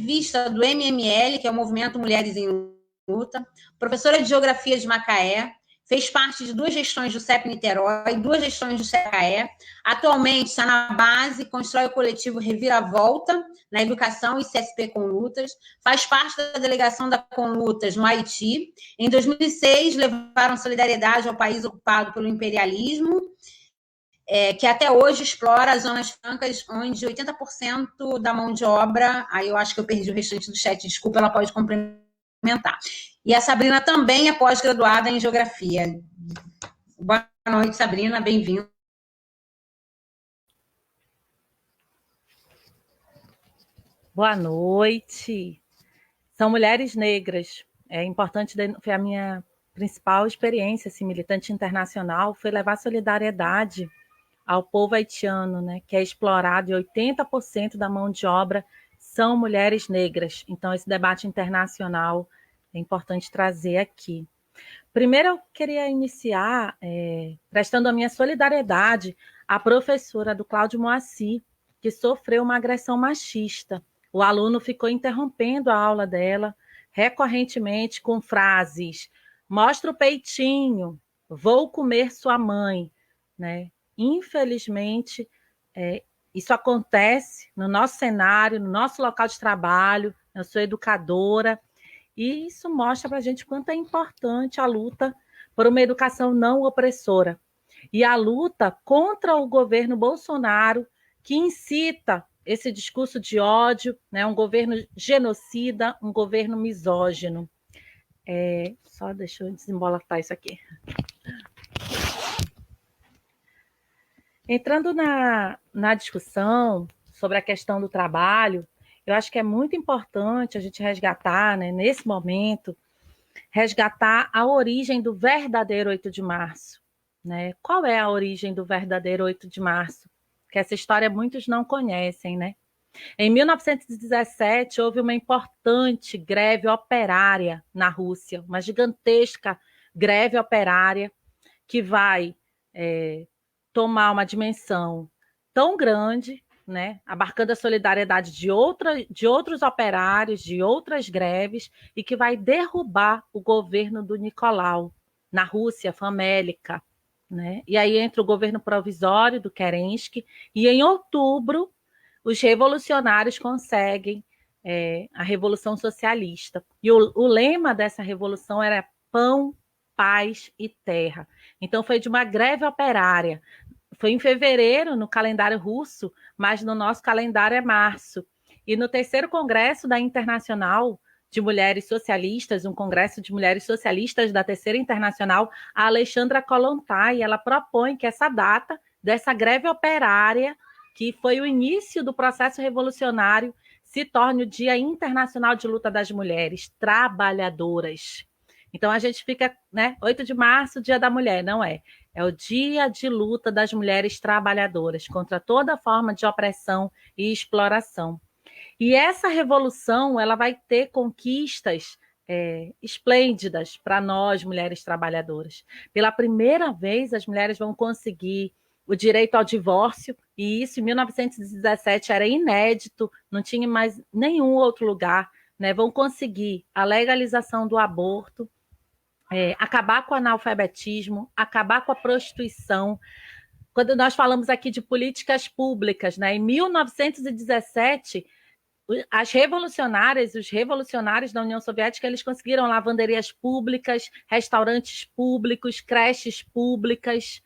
ativista do MML, que é o Movimento Mulheres em Luta, professora de Geografia de Macaé, fez parte de 2 gestões do CEP Niterói, 2 gestões do CECAE. Atualmente está na base, constrói o coletivo Reviravolta, na educação e CSP com Lutas. Faz parte da delegação da Com Lutas no Haiti. Em 2006, levaram solidariedade ao país ocupado pelo imperialismo, que até hoje explora as zonas francas, onde 80% da mão de obra... Aí eu acho que eu perdi o restante do chat, desculpa, ela pode complementar. E a Sabrina também é pós-graduada em Geografia. Boa noite, Sabrina, bem-vinda. Boa noite. São mulheres negras. É importante, foi a minha principal experiência, assim, militante internacional, foi levar solidariedade ao povo haitiano, né, que é explorado, e 80% da mão de obra são mulheres negras. Então, esse debate internacional é importante trazer aqui. Primeiro, eu queria iniciar prestando a minha solidariedade à professora do Cláudio Moacir, que sofreu uma agressão machista. O aluno ficou interrompendo a aula dela recorrentemente com frases: mostra o peitinho, vou comer sua mãe, né? Infelizmente, isso acontece no nosso cenário, no nosso local de trabalho. Eu sou educadora, e isso mostra para a gente quanto é importante a luta por uma educação não opressora. E a luta contra o governo Bolsonaro, que incita esse discurso de ódio, né? Um governo genocida, um governo misógino. Só deixa eu desembolatar isso aqui. Entrando na discussão sobre a questão do trabalho, eu acho que é muito importante a gente resgatar, né, nesse momento, resgatar a origem do verdadeiro 8 de março. Né? Qual é a origem do verdadeiro 8 de março? Que essa história muitos não conhecem, né? Em 1917, houve uma importante greve operária na Rússia, uma gigantesca greve operária que vai tomar uma dimensão tão grande, né, abarcando a solidariedade de outros operários, de outras greves, e que vai derrubar o governo do Nicolau, na Rússia famélica. Né? E aí entra o governo provisório do Kerensky, e em outubro os revolucionários conseguem a Revolução Socialista. E o lema dessa revolução era pão, paz e terra. Então foi de uma greve operária. Foi em fevereiro, no calendário russo, mas no nosso calendário é março. E no 3º Congresso da Internacional de Mulheres Socialistas, um congresso de mulheres socialistas da 3ª Internacional, a Alexandra Kollontai, ela propõe que essa data dessa greve operária, que foi o início do processo revolucionário, se torne o Dia Internacional de Luta das Mulheres Trabalhadoras. Então a gente fica, né, 8 de março, Dia da Mulher, não é? É o dia de luta das mulheres trabalhadoras contra toda forma de opressão e exploração. E essa revolução ela vai ter conquistas esplêndidas para nós, mulheres trabalhadoras. Pela primeira vez, as mulheres vão conseguir o direito ao divórcio, e isso em 1917 era inédito, não tinha mais nenhum outro lugar. Né? Vão conseguir a legalização do aborto, acabar com o analfabetismo, acabar com a prostituição. Quando nós falamos aqui de políticas públicas, né, em 1917, as revolucionárias, os revolucionários da União Soviética, eles conseguiram lavanderias públicas, restaurantes públicos, creches públicas,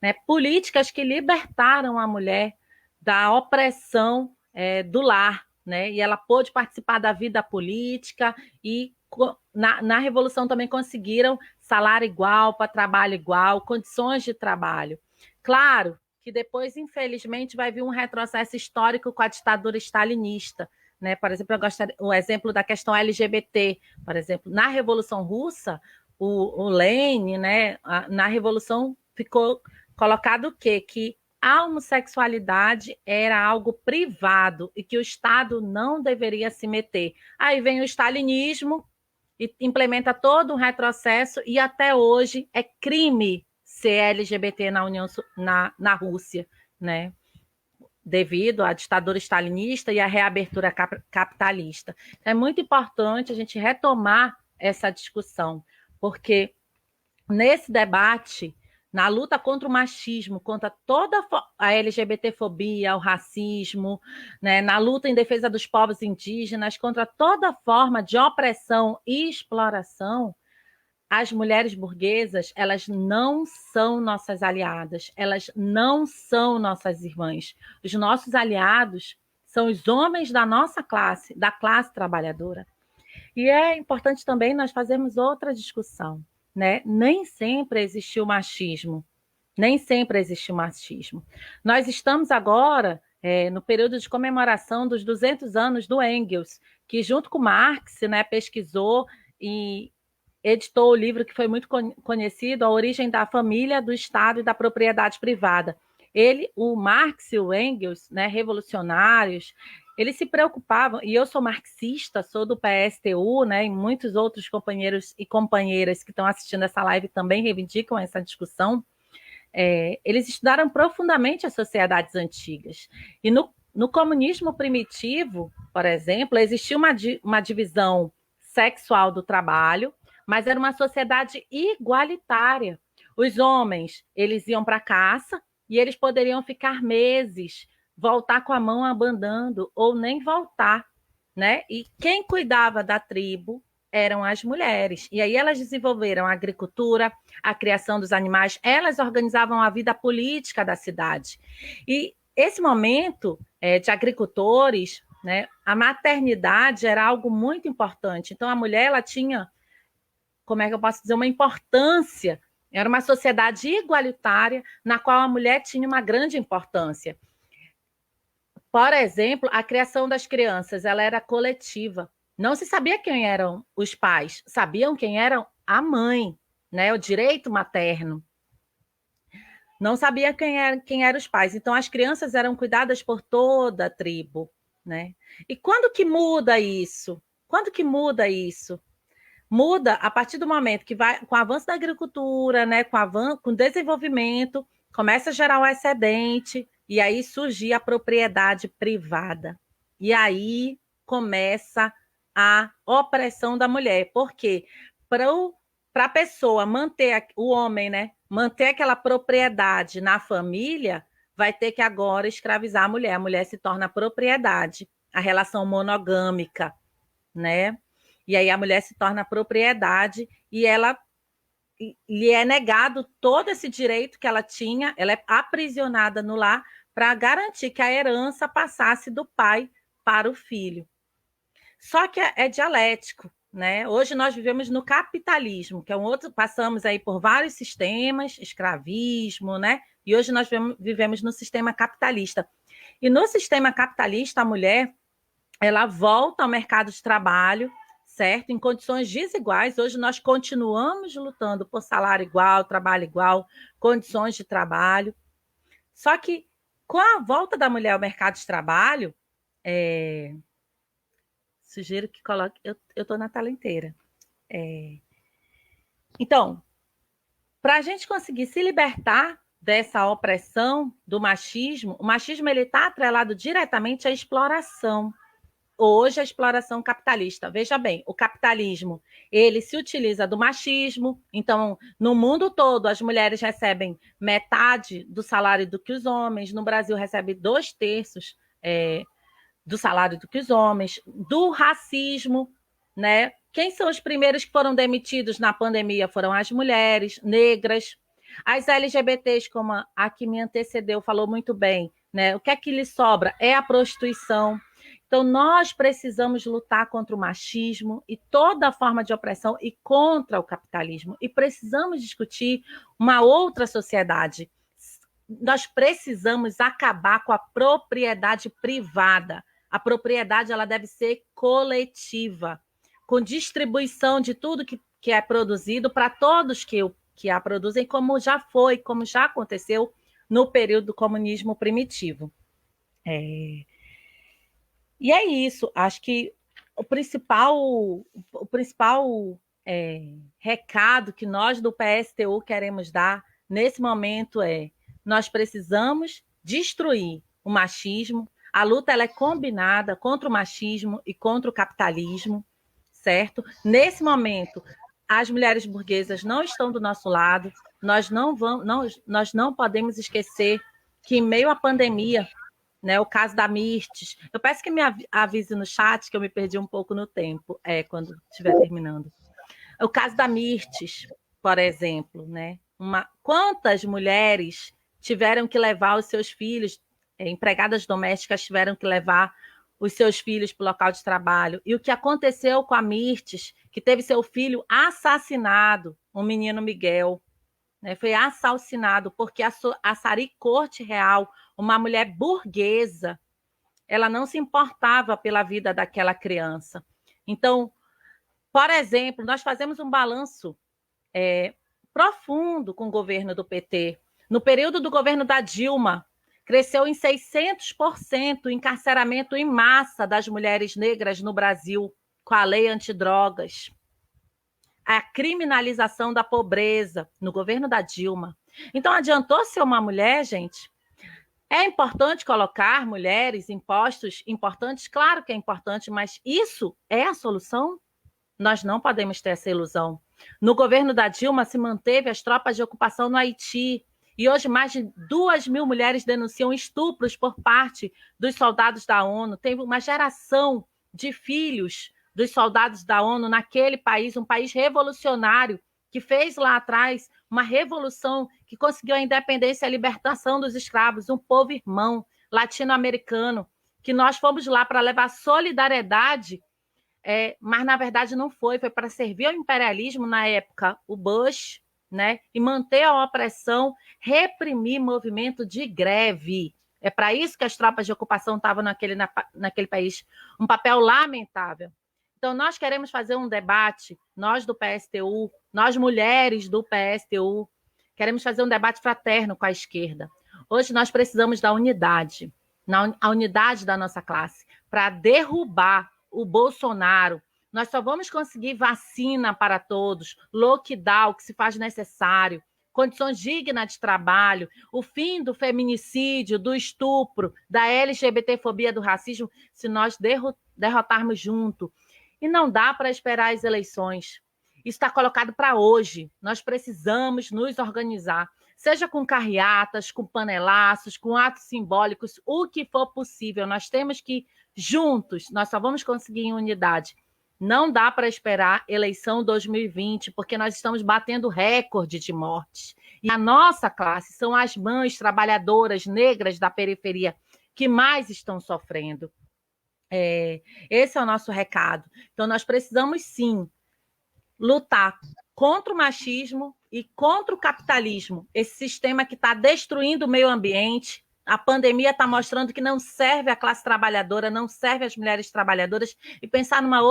né, políticas que libertaram a mulher da opressão do lar, né, e ela pôde participar da vida política e na Revolução também conseguiram salário igual, para trabalho igual, condições de trabalho. Claro que depois, infelizmente, vai vir um retrocesso histórico com a ditadura stalinista. Né? Por exemplo, eu gostaria o exemplo da questão LGBT. Por exemplo, na Revolução Russa, o Lenin, né, na Revolução ficou colocado o quê? Que a homossexualidade era algo privado e que o Estado não deveria se meter. Aí vem o stalinismo e implementa todo um retrocesso, e até hoje é crime ser LGBT na Rússia, né? devido à ditadura stalinista e à reabertura capitalista. É muito importante a gente retomar essa discussão, porque nesse debate, na luta contra o machismo, contra toda a LGBTfobia, o racismo, né, na luta em defesa dos povos indígenas, contra toda forma de opressão e exploração, as mulheres burguesas, elas não são nossas aliadas, elas não são nossas irmãs. Os nossos aliados são os homens da nossa classe, da classe trabalhadora. E é importante também nós fazermos outra discussão, né? Nem sempre existiu machismo, nem sempre existiu machismo. Nós estamos agora no período de comemoração dos 200 anos do Engels, que junto com Marx, né, pesquisou e editou o livro que foi muito conhecido, A Origem da Família, do Estado e da Propriedade Privada. Ele, o Marx e o Engels, né, revolucionários, eles se preocupavam, e eu sou marxista, sou do PSTU, né, e muitos outros companheiros e companheiras que estão assistindo essa live também reivindicam essa discussão. Eles estudaram profundamente as sociedades antigas. E no comunismo primitivo, por exemplo, existia uma divisão sexual do trabalho, mas era uma sociedade igualitária. Os homens, eles iam para a caça e eles poderiam ficar meses, voltar com a mão abandando ou nem voltar, né? E quem cuidava da tribo eram as mulheres. E aí elas desenvolveram a agricultura, a criação dos animais, elas organizavam a vida política da cidade. E esse momento de agricultores, né, a maternidade era algo muito importante. Então a mulher, ela tinha, como é que eu posso dizer, uma importância. Era uma sociedade igualitária na qual a mulher tinha uma grande importância. Por exemplo, a criação das crianças, ela era coletiva. Não se sabia quem eram os pais, sabiam quem eram a mãe, né? O direito materno. Não sabia quem eram os pais. Então, as crianças eram cuidadas por toda a tribo, né? E quando que muda isso? Quando que muda isso? Muda a partir do momento que vai, com o avanço da agricultura, né, com o desenvolvimento, começa a gerar o excedente, e aí surge a propriedade privada. E aí começa a opressão da mulher. Por quê? Para a pessoa manter, o homem, né, manter aquela propriedade na família, vai ter que agora escravizar a mulher. A mulher se torna propriedade, a relação monogâmica, né? E aí a mulher se torna propriedade e ela lhe é negado todo esse direito que ela tinha, ela é aprisionada no lar para garantir que a herança passasse do pai para o filho. Só que é dialético, né? Hoje nós vivemos no capitalismo, que é um outro, passamos aí por vários sistemas, escravismo, né? E hoje nós vivemos no sistema capitalista. E no sistema capitalista, a mulher, ela volta ao mercado de trabalho, certo? Em condições desiguais. Hoje nós continuamos lutando por salário igual, trabalho igual, condições de trabalho. Só que com a volta da mulher ao mercado de trabalho, sugiro que coloque... Eu estou na tela inteira. Então, para a gente conseguir se libertar dessa opressão do machismo, o machismo está atrelado diretamente à exploração. Hoje, a exploração capitalista. Veja bem, o capitalismo, ele se utiliza do machismo. Então, no mundo todo, as mulheres recebem metade do salário do que os homens. No Brasil, recebe 2/3 do salário do que os homens. Do racismo, né? Quem são os primeiros que foram demitidos na pandemia? Foram as mulheres negras. As LGBTs, como a que me antecedeu, falou muito bem, né? O que é que lhe sobra? É a prostituição. Então, nós precisamos lutar contra o machismo e toda forma de opressão e contra o capitalismo. E precisamos discutir uma outra sociedade. Nós precisamos acabar com a propriedade privada. A propriedade, ela deve ser coletiva, com distribuição de tudo que é produzido para todos que a produzem, como já foi, como já aconteceu no período do comunismo primitivo. E é isso, acho que o principal recado que nós do PSTU queremos dar nesse momento nós precisamos destruir o machismo. A luta ela é combinada contra o machismo e contra o capitalismo, certo? Nesse momento, as mulheres burguesas não estão do nosso lado. Nós não podemos esquecer que, em meio à pandemia, né, o caso da Mirtes, eu peço que me avise no chat, que eu me perdi um pouco no tempo, quando estiver terminando. O caso da Mirtes, por exemplo, né? Quantas mulheres tiveram que levar os seus filhos, empregadas domésticas tiveram que levar os seus filhos para o local de trabalho. E o que aconteceu com a Mirtes, que teve seu filho assassinado, o menino Miguel, né? Foi assassinado porque a Sari Corte Real, uma mulher burguesa, ela não se importava pela vida daquela criança. Então, por exemplo, nós fazemos um balanço profundo com o governo do PT. No período do governo da Dilma, cresceu em 600% o encarceramento em massa das mulheres negras no Brasil, com a lei antidrogas. A criminalização da pobreza no governo da Dilma. Então, adiantou ser uma mulher, gente? É importante colocar mulheres em postos importantes? Claro que é importante, mas isso é a solução? Nós não podemos ter essa ilusão. No governo da Dilma se manteve as tropas de ocupação no Haiti, e hoje mais de 2.000 mulheres denunciam estupros por parte dos soldados da ONU. Teve uma geração de filhos dos soldados da ONU naquele país, um país revolucionário, que fez lá atrás uma revolução que conseguiu a independência e a libertação dos escravos, um povo irmão latino-americano, que nós fomos lá para levar solidariedade, mas na verdade não foi para servir ao imperialismo na época, o Bush, né? E manter a opressão, reprimir movimento de greve. É para isso que as tropas de ocupação estavam naquele país. Um papel lamentável. Então, nós queremos fazer um debate, nós do PSTU, nós mulheres do PSTU, queremos fazer um debate fraterno com a esquerda. Hoje nós precisamos da unidade, a unidade da nossa classe, para derrubar o Bolsonaro. Nós só vamos conseguir vacina para todos, lockdown, que se faz necessário, condições dignas de trabalho, o fim do feminicídio, do estupro, da LGBTfobia, do racismo, se nós derrotarmos junto. E não dá para esperar as eleições. Isso está colocado para hoje. Nós precisamos nos organizar, seja com carreatas, com panelaços, com atos simbólicos, o que for possível. Nós temos que, juntos, nós só vamos conseguir em unidade. Não dá para esperar eleição 2020, porque nós estamos batendo recorde de mortes. E a nossa classe são as mães trabalhadoras negras da periferia que mais estão sofrendo. Esse é o nosso recado. Então, nós precisamos, sim, lutar contra o machismo e contra o capitalismo, esse sistema que está destruindo o meio ambiente. A pandemia está mostrando que não serve à classe trabalhadora, não serve às mulheres trabalhadoras, e pensar numa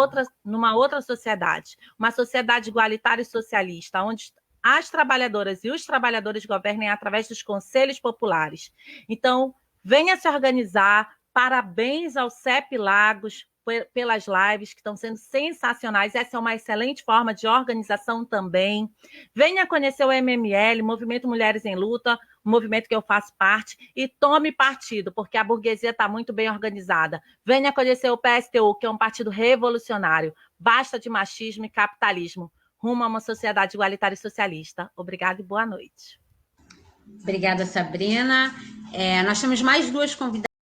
outra sociedade, uma sociedade igualitária e socialista, onde as trabalhadoras e os trabalhadores governem através dos conselhos populares. Então, venha se organizar. Parabéns ao CEP Lagos pelas lives, que estão sendo sensacionais. Essa é uma excelente forma de organização também. Venha conhecer o MML, Movimento Mulheres em Luta, um movimento que eu faço parte, e tome partido, porque a burguesia está muito bem organizada. Venha conhecer o PSTU, que é um partido revolucionário. Basta de machismo e capitalismo. Rumo a uma sociedade igualitária e socialista. Obrigada e boa noite. Obrigada, Sabrina. Nós temos mais duas convidadas.